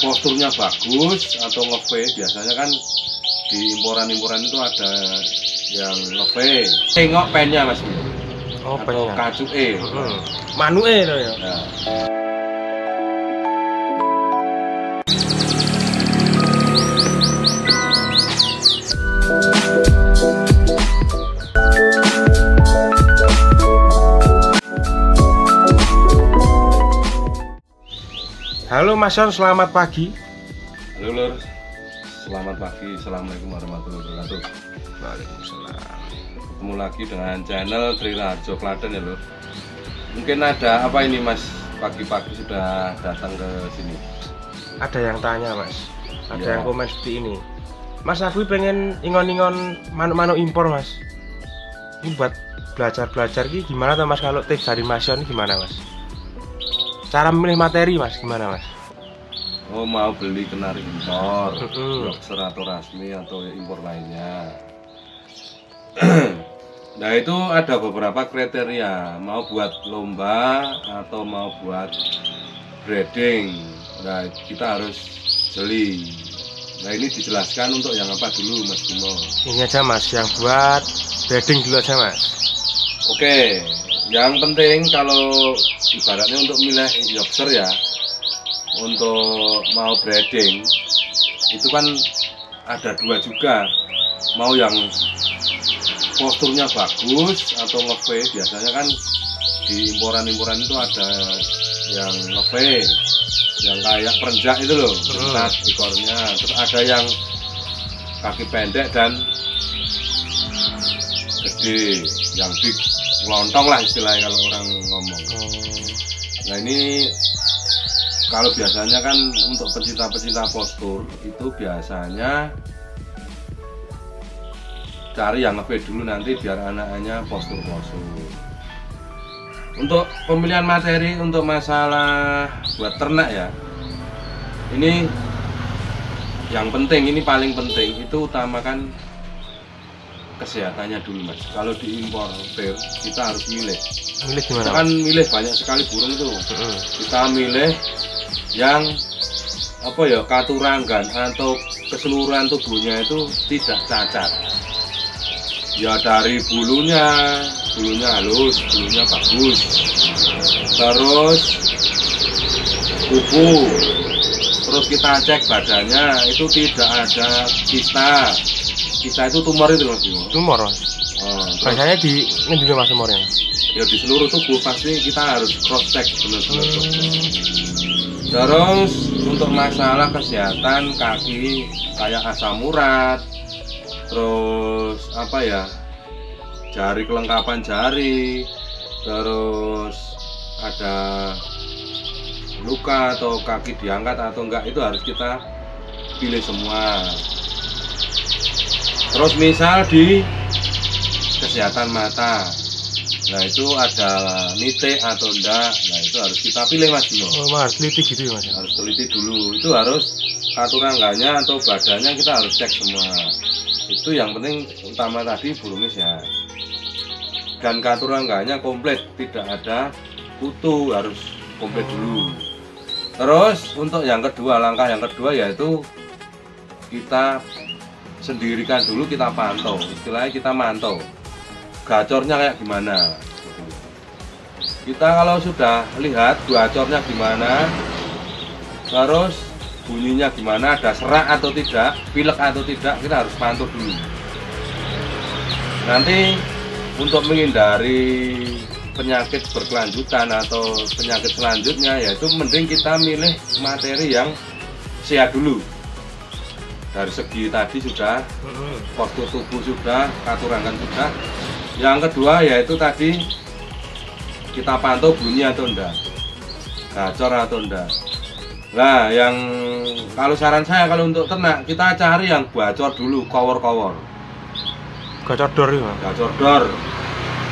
posturnya bagus atau nge-V, biasanya kan di imporan-imporan itu ada yang nge-V. Tengok pennya Mas. Oh, atau kacuke. Manuke to ya. Nah. Halo Mas Yon, selamat pagi. Halo Lur, selamat pagi. Assalamualaikum warahmatullahi wabarakatuh. Waalaikumsalam. Ketemu lagi dengan channel Trirarjo Klaten ya Lur. Mungkin ada apa ini Mas, pagi-pagi sudah datang ke sini? Ada yang tanya Mas, ada Ya. yang komen seperti ini. Mas, aku pengen ingon-ingon manuk-manuk impor Mas. Ini buat belajar-belajar gimana tuh Mas, kalau tips dari Mas Yon gimana Mas? Cara memilih materi Mas, gimana Mas? Oh, mau beli kenari impor, Mm-mm. atau rasmi atau impor lainnya. Nah itu ada beberapa kriteria, mau buat lomba atau mau buat breeding. Nah kita harus jeli. Nah ini dijelaskan untuk yang apa dulu Mas Bimo? Ini aja Mas, yang buat breeding dulu aja Mas. Oke, yang penting kalau ibaratnya untuk milih Yorkshire ya, untuk mau breeding itu kan ada dua juga, mau yang posturnya bagus atau nge-V. Biasanya kan di imporan-imporan itu ada yang nge-V, yang kayak perenjak itu loh, bentat ekornya. Terus ada yang kaki pendek dan gede, yang big lontong lah istilahnya kalau orang ngomong. Nah ini kalau biasanya kan untuk pecinta-pecinta postur itu biasanya cari yang nge-V dulu, nanti biar anak-anaknya postur-postur. Untuk pemilihan materi untuk masalah buat ternak ya, ini yang penting, ini paling penting itu utamakan kesehatannya dulu Mas. Kalau di importer kita harus milih. Milih gimana? Kita kan milih banyak sekali burung itu. Kita milih yang apa ya, katurangan atau keseluruhan tubuhnya itu tidak cacat. Ya dari bulunya halus, bulunya bagus. Terus kuku. Terus kita cek badannya itu tidak ada kista. Kista itu tumor itu Mas Bimo. Tumor Mas. Biasanya di ngendi Mas tumornya? Ya di seluruh tubuh pasti kita harus cross check benar-benar. Terus untuk masalah kesehatan kaki kayak asam urat, terus apa ya, jari, kelengkapan jari, terus ada luka atau kaki diangkat atau enggak, itu harus kita pilih semua. Terus misal di kesehatan mata, nah itu ada nite atau enggak, nah itu harus kita pilih Mas Bimo. Oh Mas, teliti gitu ya Mas? Harus teliti dulu, itu harus katurangganya atau badannya kita harus cek semua. Itu yang penting utama tadi burungnya sehat. Dan katurangganya komplit, tidak ada kutu, harus komplit dulu. Terus untuk yang kedua, langkah yang kedua yaitu kita sendirikan dulu, kita pantau, istilahnya kita mantau gacornya kayak gimana. Kita kalau sudah lihat gacornya gimana, terus bunyinya gimana, ada serak atau tidak, pilek atau tidak, kita harus pantau dulu. Nanti untuk menghindari penyakit berkelanjutan atau penyakit selanjutnya, yaitu mending kita milih materi yang sehat dulu. Dari segi tadi sudah, postur tubuh sudah, katurangan sudah. Yang kedua yaitu tadi kita pantau bunyi atau enggak, gacor atau enggak. Nah yang kalau saran saya kalau untuk ternak, kita cari yang bacor dulu, kowor-kowor. Gacor dor ya? Gacor dor.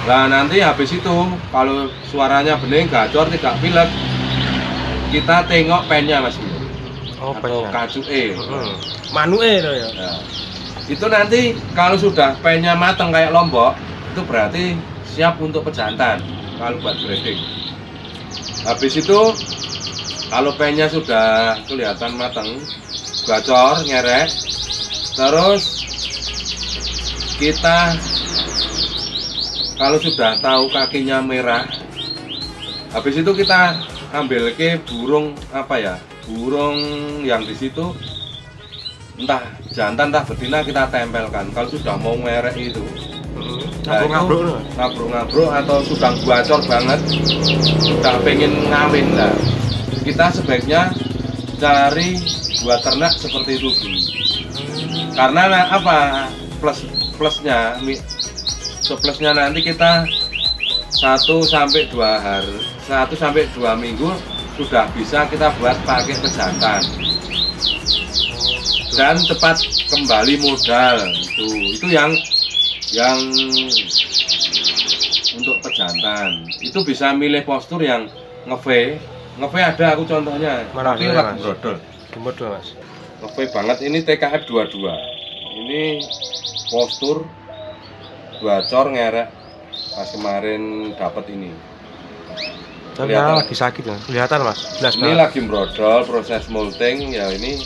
Nah nanti habis itu kalau suaranya bening, gacor, tidak pilek, kita tengok pennya Mas. Oh, atau kacuke. Manuke to ya. Nah, itu nanti kalau sudah pennya mateng kayak lombok, itu berarti siap untuk pejantan kalau buat breeding. Habis itu Kalau pennya sudah kelihatan matang, gacor, ngerek, terus kita kalau sudah tahu kakinya merah, habis itu kita ambil ke burung apa ya, burung yang di situ entah jantan entah betina kita tempelkan. Kalau sudah mau merek itu, ngabruk atau sudah gacor banget, sudah pengen ngawin lah, kita sebaiknya cari buat ternak seperti itu dulu. Karena apa? Plusnya nanti kita 1 sampai 2 minggu sudah bisa kita buat pakai pejantan dan cepat kembali modal. Itu yang untuk pejantan itu bisa milih postur yang nge-V ada aku contohnya. Tapi lagi brodol mas, nge-V banget. Ini TKF 22, ini postur gacor ngerek pas kemarin dapat ini. Tapi lagi sakit ya, kelihatan mas. Ini lagi brodol, proses molting ya, ini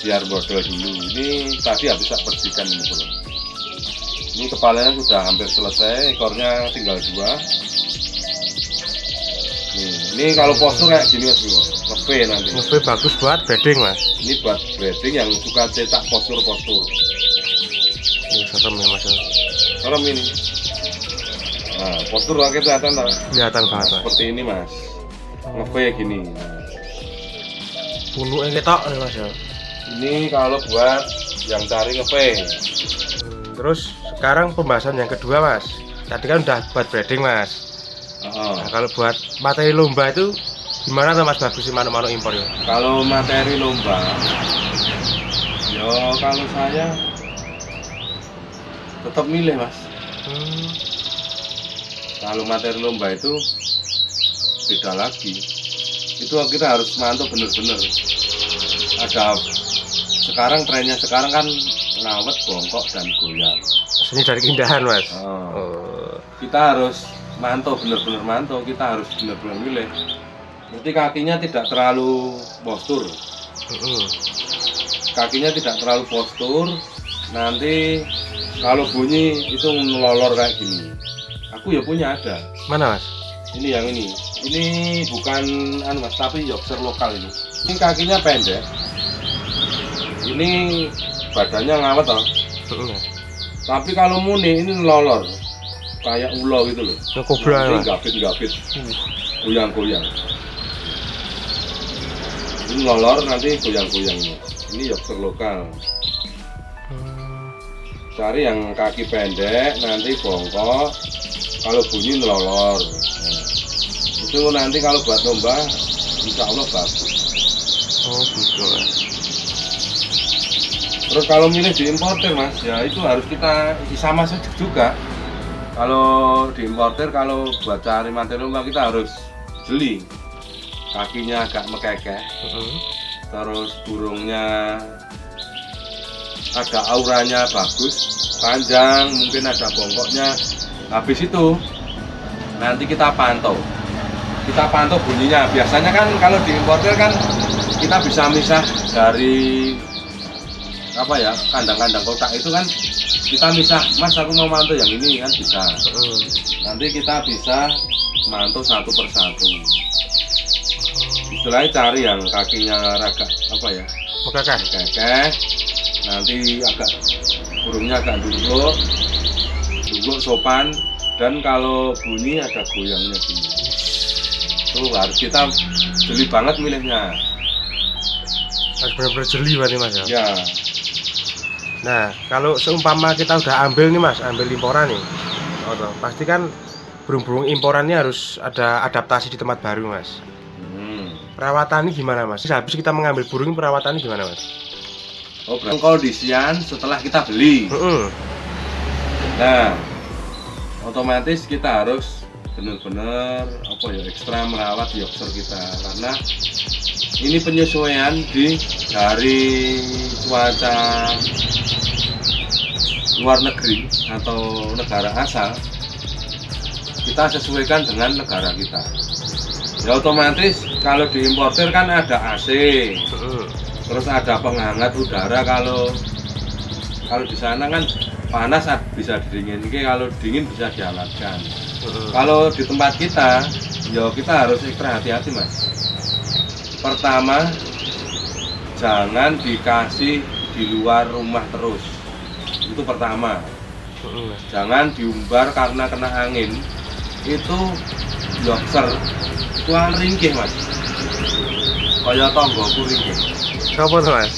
biar brodol dulu. Ini tadi habis tak bersihkan ini dulu. Ini kepalanya sudah hampir selesai, ekornya tinggal 2. Ini kalau postur kayak gini mas, nge-V nanti. Nge-V bagus buat breeding mas. Ini buat breeding yang suka cetak postur-postur. Ini serem ya mas. Serem ini. Nah, postur lagi kelihatan tak? Kelihatan banget mas. Seperti ini mas. Nge-V gini. Punuknya ketok ya mas ya. Ini kalau buat yang cari nge-V. Terus sekarang pembahasan yang kedua mas. Tadi kan udah buat breeding mas. Nah, kalau buat materi lomba itu gimana tuh mas, bagus sih manuk-manuk impor ya? Kalau materi lomba, yo kalau saya tetap milih mas. Kalau materi lomba itu beda lagi. Itu kita harus mantau bener-bener. Ada sekarang trennya sekarang kan ngawet, bongkok dan goyang. Ini dari keindahan mas. Kita harus mantau, bener-bener mantau. Kita harus bener-bener milih. Jadi kakinya tidak terlalu postur. Kakinya tidak terlalu postur. Nanti kalau bunyi itu ngelolor kayak gini. Aku ya punya ada. Mana mas? Ini yang ini. Ini bukan anu mas, tapi Yorkshire lokal ini. Ini kakinya pendek. Ini badannya ngawet toh. Tapi kalau muni ini ngelolor. Kayak ulo gitu loh. Kobra. Ini gabit-gabit. Goyang-goyang. Ini ngelolor nanti goyang-goyang. Ini Yorkshire lokal. Cari yang kaki pendek, nanti bongkok. Kalau bunyi ngelolor. Itu nanti kalau buat lomba, insya Allah bagus. Oh gitu mas. Terus kalau milih diimporter mas, ya itu harus kita sama saja juga. Kalau diimporter, kalau buat cari materi lomba kita harus jeli. Kakinya agak mekekeh, terus burungnya ada auranya bagus, panjang, mungkin ada bongkoknya. Habis itu nanti kita pantau bunyinya. Biasanya kan kalau diimporter kan kita bisa misah dari apa ya, kandang-kandang kotak itu kan kita misah, mas aku mau mantau yang ini kan bisa. Nanti kita bisa mantau satu persatu. Istilahnya cari yang kakinya agak apa ya, mekekeh, nanti agak burungnya agak duduk sopan, dan kalau bunyi ada goyangnya gini. Itu harus kita jeli banget milihnya. Harus benar-benar jeli berarti mas ya? Ya. Nah, kalau seumpama kita udah ambil nih mas, ambil imporan nih, pasti kan burung-burung imporannya harus ada adaptasi di tempat baru mas. Perawatannya gimana mas? Habis kita mengambil burung, perawatannya gimana mas? Oh, kondisian setelah kita beli. Nah, otomatis kita harus benar-benar apa ya, ekstra merawat Yorkshire kita, karena ini penyesuaian dari cuaca luar negeri atau negara asal, kita sesuaikan dengan negara kita. Ya otomatis kalau diimportir kan ada AC, terus ada penghangat udara. Kalau di sana kan panas bisa didinginkan, kalau dingin bisa dihangatkan. Kalau di tempat kita, ya kita harus ekstra hati-hati mas. Pertama, jangan dikasih di luar rumah terus. Itu pertama. Jangan diumbar karena kena angin. Itu lobster itu kan ringkih mas. Kayak tonggoku ringkih. Kenapa tuh mas?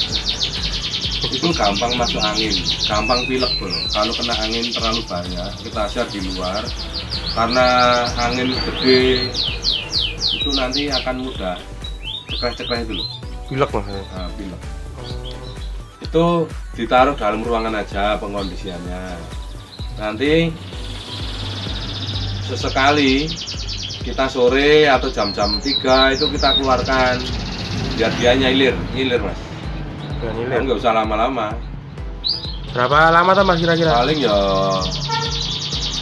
Itu gampang masuk angin, gampang pilek bro. Kalau kena angin terlalu banyak, kita share di luar. Karena angin gede, itu nanti akan mudah cekreh-cekreh itu loh. Pilek mas? Nah, pilek. Itu ditaruh dalam ruangan aja pengkondisiannya. Nanti sesekali kita sore atau jam-jam 3 itu kita keluarkan biar dia nyilir mas. Kan nggak usah lama-lama. Berapa lama tuh mas kira-kira? Paling ya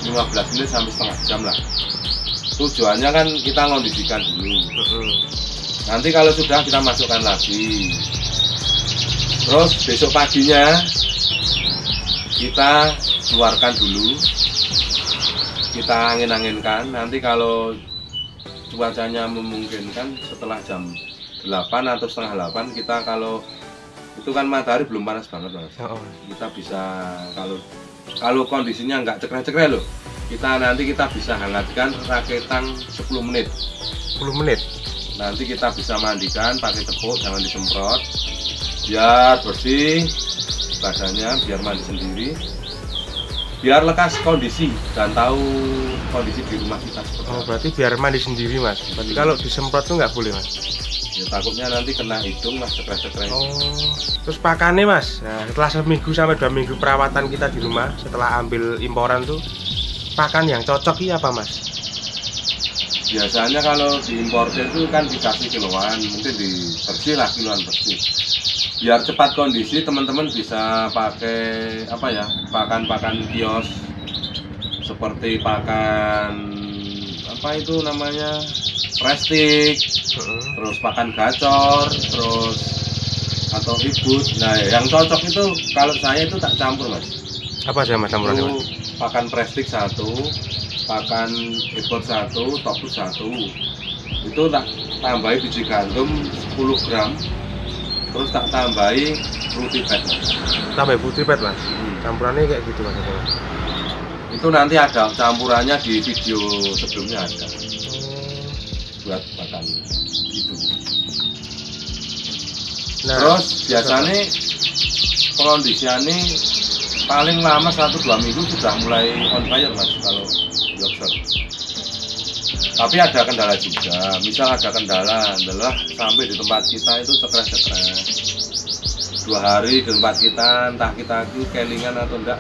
15 menit sampai setengah jam lah. Tujuannya kan kita ngondisikan dulu. Nanti kalau sudah kita masukkan lagi. Terus besok paginya kita keluarkan dulu. Kita angin-anginkan. Nanti kalau cuacanya memungkinkan setelah jam 8 atau setengah 8 kita, kalau itu kan matahari belum panas banget mas. Kita bisa kalau kondisinya nggak cekreh-cekreh loh, nanti kita bisa hangatkan raketan 10 menit. 10 menit. Nanti kita bisa mandikan pakai tepuk, jangan disemprot, biar bersih badannya, biar mandi sendiri, biar lekas kondisi dan tahu kondisi di rumah kita. Berarti biar mandi sendiri mas. Berarti kalau disemprot tuh nggak boleh mas. Ya, takutnya nanti kena hidung mas, cekreh-cekreh. Terus pakannya mas, nah, setelah seminggu sampai 2 minggu perawatan kita di rumah, setelah ambil imporan tuh, pakan yang cocok iya apa mas? Biasanya kalau diimportir itu kan dikasih kiloan, mungkin bersih lah, kiloan bersih. Biar cepat kondisi, teman-teman bisa pakai apa ya, pakan-pakan kios seperti pakan apa itu namanya, plastik, terus pakan gacor, terus atau ibut. Nah yang cocok itu kalau saya itu tak campur mas. Apa aja mas campurannya mas? Pakan plastik 1, pakan ibut 1, topus 1. Itu tak tambahi biji gandum 10 gram, terus tak tambahi putipet mas. Tambah putipet mas? Campurannya kayak gitu mas? Itu nanti ada campurannya di video sebelumnya ada. Buat makan gitu. Nah, terus biasanya pengondisiannya paling lama 1-2 minggu sudah mulai on fire mas kalau lobster. Tapi ada kendala juga. Misal ada kendala adalah sampai di tempat kita itu cekreh-cekreh. 2 hari di tempat kita, entah kita kelingan atau enggak,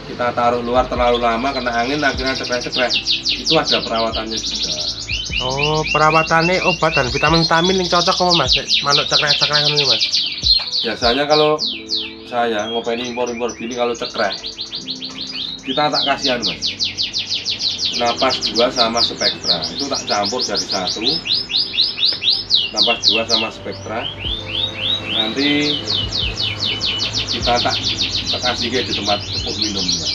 kita taruh luar terlalu lama kena angin akhirnya cekreh-cekreh. Itu ada perawatannya juga. Perawatannya obat dan vitamin-vitamin yang cocok sama mas, manuk cekreh-cekreh ini mas. Biasanya kalau saya ngopeni impor-impor gini, kalau cekreh kita tak kasihan mas. Napas 2 sama Spectra itu tak campur jadi 1. Napas 2 sama Spectra. Nanti kita tak kasih di tempat cepuk minumnya.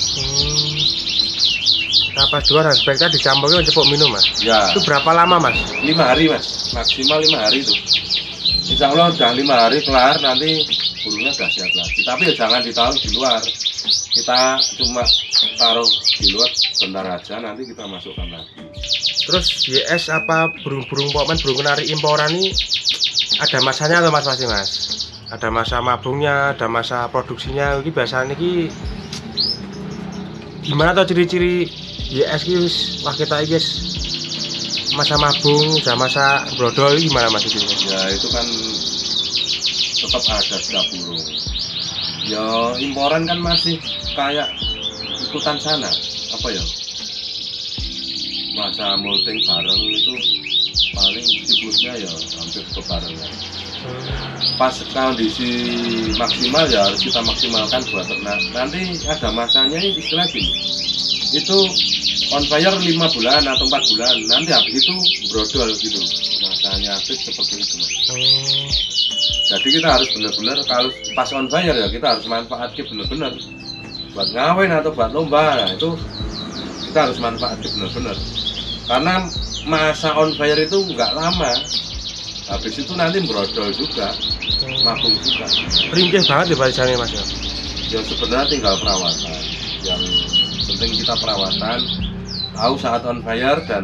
Napas 2 dan Spectra dicampurin cepuk minum mas? Ya. Itu berapa lama mas? 5 hari mas, maksimal 5 hari itu. Insya Allah udah 5 hari kelar, nanti burungnya udah siap lagi. Tapi ya jangan ditaruh di luar. Kita cuma taruh di luar bentar aja, nanti kita masukkan lagi. Terus YS apa burung-burung pokmen, burung kenari imporan ini ada masanya atau mas masih mas? Ada masa mabungnya, ada masa produksinya. Ini biasanya ini gimana tuh ciri-ciri YS ini? Wah kita guys masa mabung, udah masa brodol, gimana mas itu? Ya itu kan tetap ada setiap burung. Ya imporan kan masih kayak ikutan sana, apa ya, masa molting bareng itu paling siklusnya ya hampir kebarengan. Pas kondisi maksimal ya harus kita maksimalkan buat ternak. Nanti ada masanya istilah gini, itu on fire 5 bulan atau 4 bulan, nanti habis itu brodol gitu mas. bahasanya Habib seperti itu Mas. Oh. Jadi kita harus benar-benar kalau pas on fire ya kita harus manfaatkan benar-benar buat ngawin atau buat lomba. Nah, itu kita harus manfaatkan benar-benar karena masa on fire itu nggak lama, habis itu nanti brodol juga, mabung juga. Ringkih banget ya barisannya Mas ya. Yang sebenarnya tinggal perawatan, yang penting kita perawatan, tahu saat on fire dan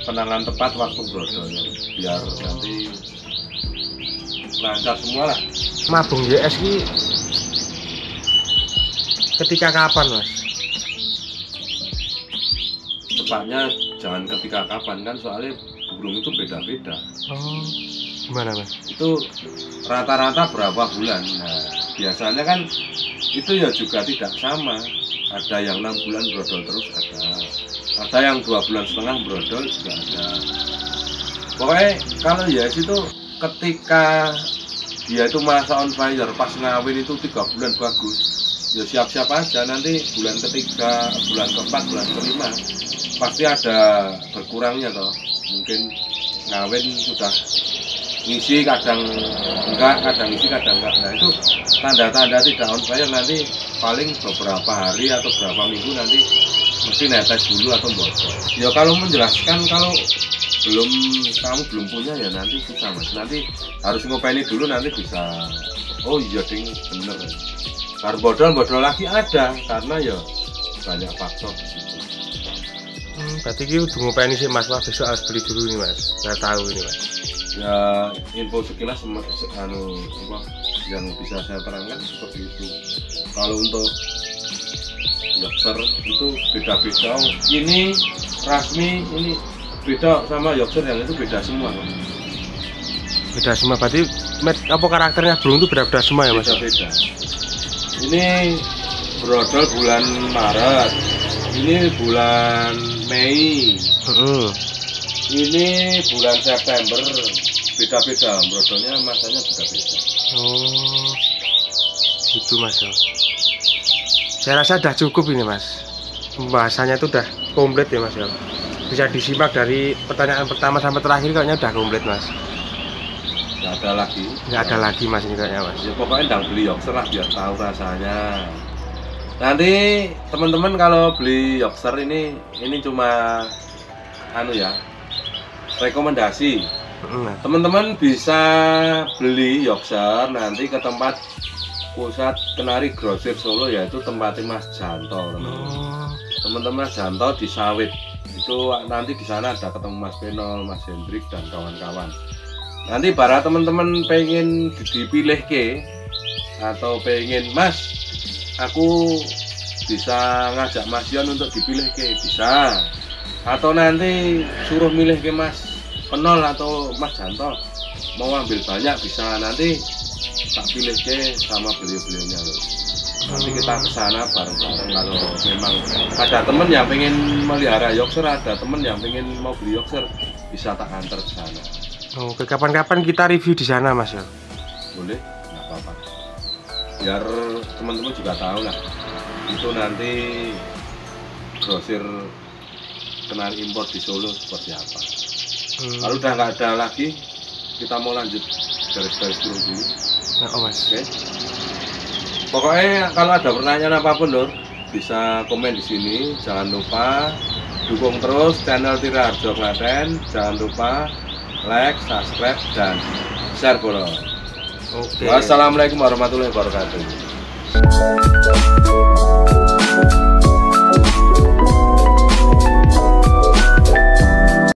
penanganan tepat waktu brodolnya biar nanti lancar semua lah. Mabung YS ini ketika kapan Mas? Tepatnya jangan ketika kapan kan, soalnya burung itu beda-beda. Oh, gimana Mas? Itu rata-rata berapa bulan. Nah biasanya kan itu ya juga tidak sama, ada yang 6 bulan brodol terus, ada yang 2 bulan setengah brodol juga ada. Pokoknya kalau ya itu ketika dia itu masa on fire pas ngawin itu 3 bulan bagus, ya siap-siap aja nanti bulan ketiga, bulan keempat, bulan kelima pasti ada berkurangnya toh. Mungkin ngawin sudah ngisi kadang enggak, kadang ngisi kadang enggak. Nah itu tanda-tanda tidak on fire nanti paling beberapa hari atau beberapa minggu nanti mesti netes dulu atau bocor. Ya kalau menjelaskan kalau kamu belum punya ya nanti susah Mas. Nanti harus ngopeni dulu nanti bisa. Oh iya ding bener. Baru bodol lagi ada karena ya banyak faktor di situ. Berarti ini udah ngopeni sih Mas, besok harus beli dulu nih Mas. Saya tahu ini Mas. Ya info sekilas yang bisa saya terangkan seperti itu. Kalau untuk Yorkshire itu beda-beda. Ini rasmi, ini beda sama Yorkshire yang itu beda semua. Beda semua, berarti apa karakternya burung itu beda-beda semua ya Mas? Beda-beda. Ini brodol bulan Maret, ini bulan Mei, ini bulan September, beda-beda brodolnya, masanya beda-beda. Oh, itu Mas ya. Saya rasa udah cukup ini Mas. Pembahasannya itu udah komplit ya Mas ya. Bisa disimak dari pertanyaan pertama sampai terakhir kayaknya udah komplit Mas. Nggak ada lagi. Nggak ada lagi Mas ini kayaknya Mas. Ya pokoknya ndang beli Yorkshire lah biar tahu rasanya. Nanti teman-teman kalau beli Yorkshire ini cuma ya rekomendasi. Teman-teman bisa beli Yorkshire nanti ke tempat pusat kenari grosir Solo, yaitu tempatnya Mas Janto. Teman-teman Mas Janto di Sawit itu nanti di sana ada ketemu Mas Benol, Mas Hendrik dan kawan-kawan. Nanti para teman-teman pengen dipilih ke atau pengen Mas, aku bisa ngajak Mas Yon untuk dipilih ke, bisa. Atau nanti suruh milih ke Mas Penol atau Mas Janto mau ambil banyak, bisa. Nanti tak pilih ke sama beliau-beliaunya loh. Nanti kita ke sana bareng-bareng. Kalau memang ada temen yang pengen melihara Yorkshire, ada temen yang pengen mau beli Yorkshire, bisa tak antar ke sana. Oke, kapan-kapan kita review di sana Mas ya? Boleh, nggak apa-apa. Biar teman-teman juga tahu lah. Itu nanti grosir kenari impor di Solo seperti apa. Kalau udah nggak ada lagi, kita mau lanjut garis-garis burung dulu. Nah, Mas. Oke. Pokoknya kalau ada pertanyaan apapun Lur, bisa komen di sini. Jangan lupa dukung terus channel Tirharjo Klaten. Jangan lupa like, subscribe, dan share bro. Oke. Wassalamualaikum warahmatullahi wabarakatuh.